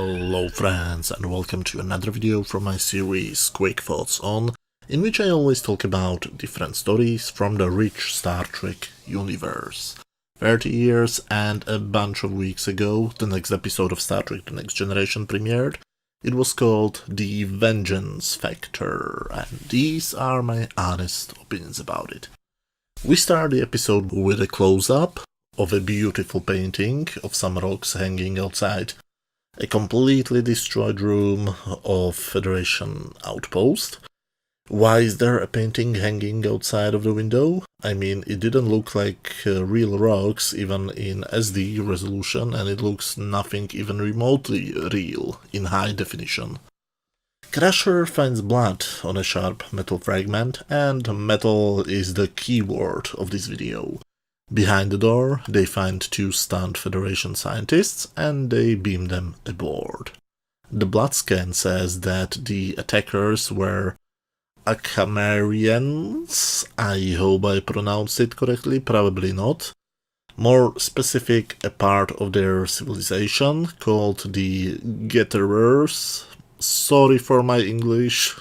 Hello friends, and welcome to another video from my series Quick Thoughts On, in which I always talk about different stories from the rich Star Trek universe. 30 years and a bunch of weeks ago, the next episode of Star Trek The Next Generation premiered. It was called The Vengeance Factor, and these are my honest opinions about it. We start the episode with a close-up of a beautiful painting of some rocks hanging outside a completely destroyed room of Federation outpost. Why is there a painting hanging outside of the window? I mean, it didn't look like real rocks even in SD resolution, and it looks nothing even remotely real in high definition. Crusher finds blood on a sharp metal fragment, and metal is the key word of this video. Behind the door, they find two stunned Federation scientists, and they beam them aboard. The blood scan says that the attackers were Akamarians. I hope I pronounced it correctly, probably not. More specific, a part of their civilization called the Getterers. Sorry for my English.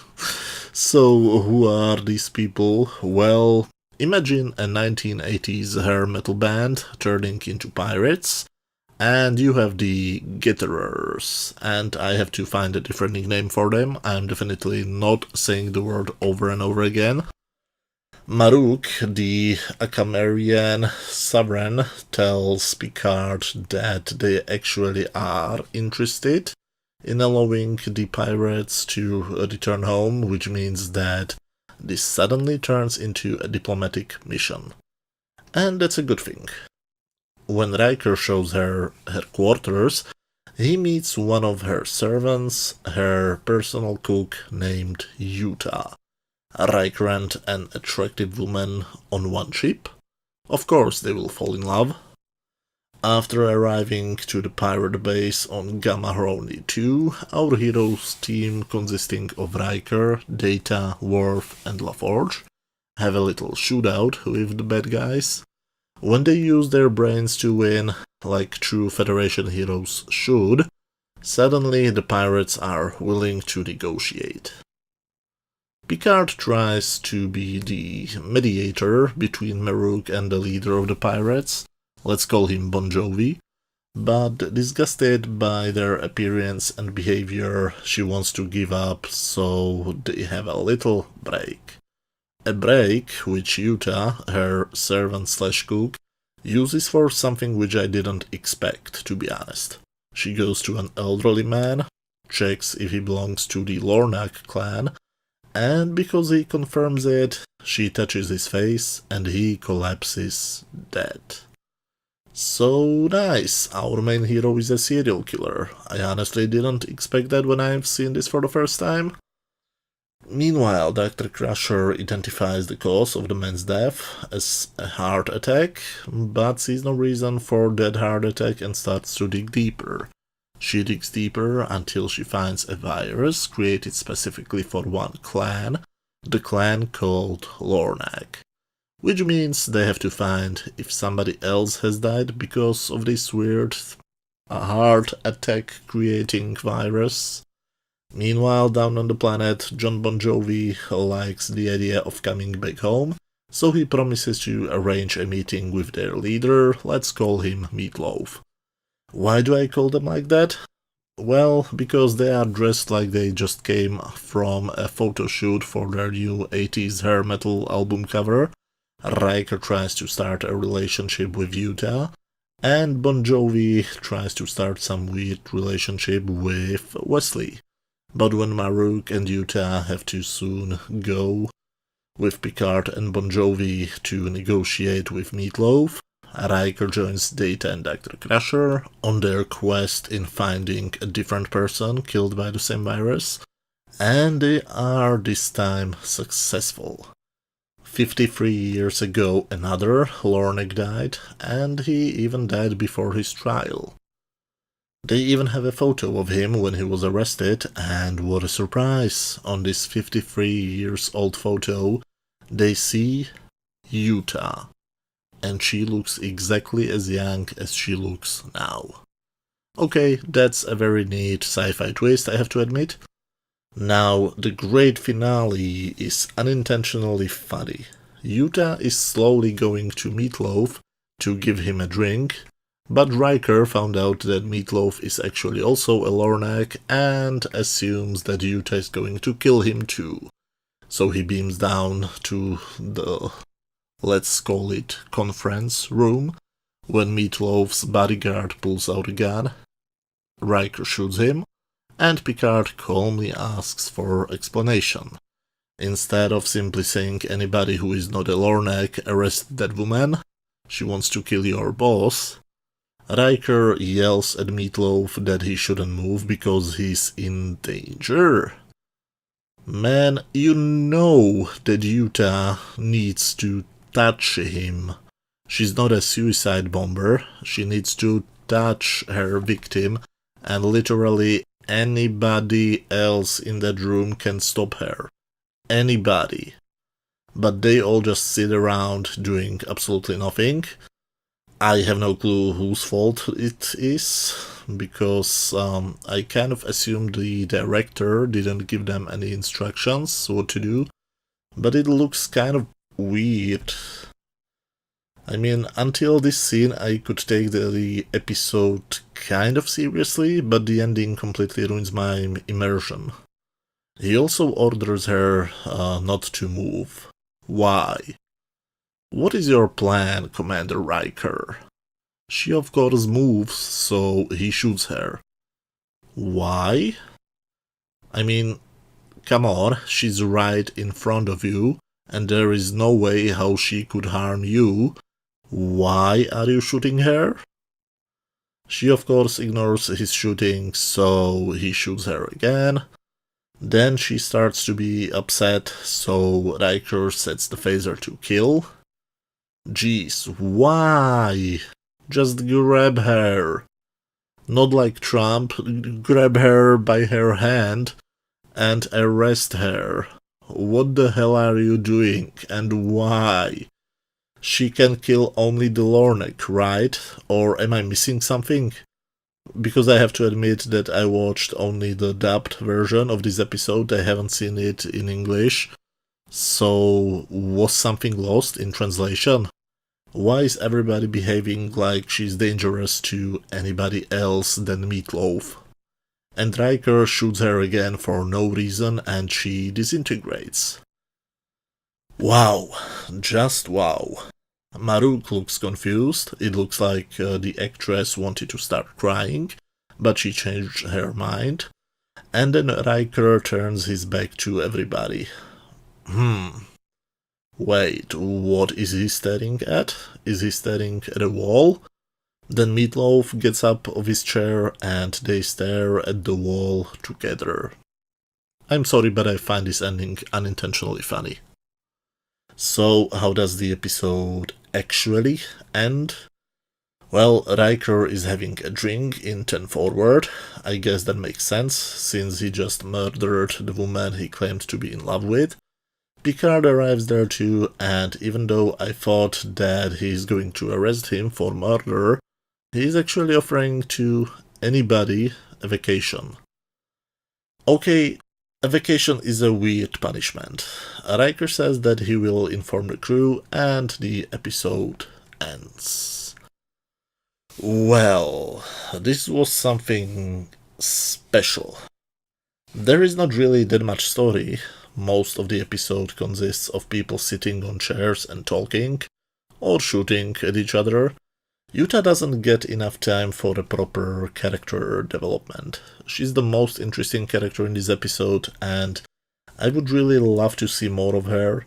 So, who are these people? Well, imagine a 1980s hair metal band turning into pirates, and you have the Getterers, and I have to find a different nickname for them. I'm definitely not saying the word over and over again. Maruk, the Akamarian sovereign, tells Picard that they actually are interested in allowing the pirates to return home, which means that this suddenly turns into a diplomatic mission. And that's a good thing. When Riker shows her quarters, he meets one of her servants, her personal cook named Yuta. Riker and an attractive woman on one ship. Of course they will fall in love. After arriving to the pirate base on Gamma Hrony 2, our heroes team consisting of Riker, Data, Worf and LaForge have a little shootout with the bad guys. When they use their brains to win, like true Federation heroes should, suddenly the pirates are willing to negotiate. Picard tries to be the mediator between Maruk and the leader of the pirates. Let's call him Bon Jovi, but disgusted by their appearance and behavior, she wants to give up, so they have a little break. A break which Yuta, her servant/cook, uses for something which I didn't expect, to be honest. She goes to an elderly man, checks if he belongs to the Lornak clan, and because he confirms it, she touches his face and he collapses dead. So nice, our main hero is a serial killer. I honestly didn't expect that when I've seen this for the first time. Meanwhile, Dr. Crusher identifies the cause of the man's death as a heart attack, but sees no reason for that heart attack and starts to dig deeper. She digs deeper until she finds a virus created specifically for one clan, the clan called Lornak. Which means they have to find if somebody else has died because of this weird heart attack creating virus. Meanwhile, down on the planet, John Bon Jovi likes the idea of coming back home, so he promises to arrange a meeting with their leader. Let's call him Meatloaf. Why do I call them like that? Well, because they are dressed like they just came from a photo shoot for their new 80s hair metal album cover. Riker tries to start a relationship with Yuta, and Bon Jovi tries to start some weird relationship with Wesley. But when Maruk and Yuta have to soon go with Picard and Bon Jovi to negotiate with Meatloaf, Riker joins Data and Dr. Crusher on their quest in finding a different person killed by the same virus, and they are this time successful. 53 years ago another Lornak died, and he even died before his trial. They even have a photo of him when he was arrested, and what a surprise! On this 53 years old photo, they see Yuta, and she looks exactly as young as she looks now. Okay, that's a very neat sci-fi twist, I have to admit. Now, the great finale is unintentionally funny. Yuta is slowly going to Meatloaf to give him a drink, but Riker found out that Meatloaf is actually also a Lornak and assumes that Yuta is going to kill him too. So he beams down to the, let's call it, conference room when Meatloaf's bodyguard pulls out a gun. Riker shoots him, and Picard calmly asks for explanation. Instead of simply saying anybody who is not a Lornak arrest that woman, she wants to kill your boss, Riker yells at Meatloaf that he shouldn't move because he's in danger. Man, you know that Yuta needs to touch him. She's not a suicide bomber, she needs to touch her victim, and literally anybody else in that room can stop her. Anybody. But they all just sit around doing absolutely nothing. I have no clue whose fault it is, because I kind of assumed the director didn't give them any instructions what to do, but it looks kind of weird. I mean, until this scene I could take the episode kind of seriously, but the ending completely ruins my immersion. He also orders her not to move. Why? What is your plan, Commander Riker? She of course moves, so he shoots her. Why? I mean, come on, she's right in front of you, and there is no way how she could harm you. Why are you shooting her? She of course ignores his shooting, so he shoots her again. Then she starts to be upset, so Riker sets the phaser to kill. Jeez, why? Just grab her. Not like Trump, grab her by her hand and arrest her. What the hell are you doing, and why? She can kill only the Lornak, right? Or am I missing something? Because I have to admit that I watched only the dubbed version of this episode, I haven't seen it in English. So, was something lost in translation? Why is everybody behaving like she's dangerous to anybody else than Meatloaf? And Riker shoots her again for no reason and she disintegrates. Wow, just wow. Maruk looks confused. It looks like the actress wanted to start crying, but she changed her mind. And then Riker turns his back to everybody. Wait, what is he staring at? Is he staring at a wall? Then Meatloaf gets up of his chair and they stare at the wall together. I'm sorry, but I find this ending unintentionally funny. So, how does the episode actually end? Well, Riker is having a drink in 10 Forward. I guess that makes sense, since he just murdered the woman he claimed to be in love with. Picard arrives there too, and even though I thought that he's going to arrest him for murder, he's actually offering to anybody a vacation. Okay, a vacation is a weird punishment. Riker says that he will inform the crew, and the episode ends. Well, this was something special. There is not really that much story. Most of the episode consists of people sitting on chairs and talking, or shooting at each other. Yuta doesn't get enough time for a proper character development. She's the most interesting character in this episode, and I would really love to see more of her.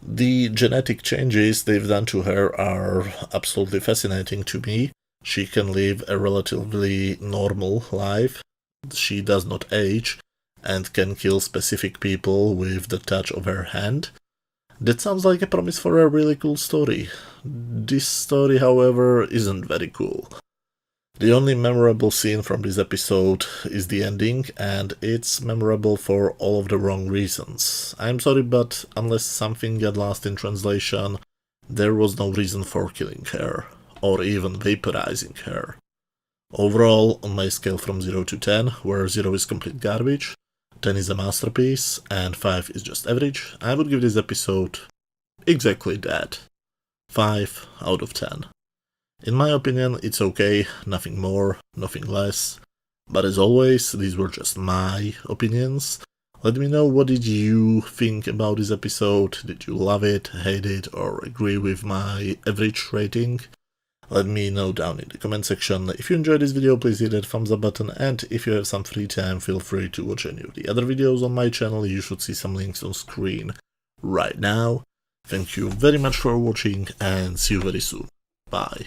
The genetic changes they've done to her are absolutely fascinating to me. She can live a relatively normal life. She does not age, and can kill specific people with the touch of her hand. That sounds like a promise for a really cool story. This story, however, isn't very cool. The only memorable scene from this episode is the ending, and it's memorable for all of the wrong reasons. I'm sorry, but unless something got lost in translation, there was no reason for killing her, or even vaporizing her. Overall, on my scale from 0 to 10, where 0 is complete garbage, 10 is a masterpiece, and 5 is just average, I would give this episode exactly that. 5 out of 10. In my opinion, it's okay, nothing more, nothing less. But as always, these were just my opinions. Let me know what did you think about this episode. Did you love it, hate it, or agree with my average rating? Let me know down in the comment section. If you enjoyed this video, please hit that thumbs up button, and if you have some free time, feel free to watch any of the other videos on my channel. You should see some links on screen right now. Thank you very much for watching, and see you very soon. Bye.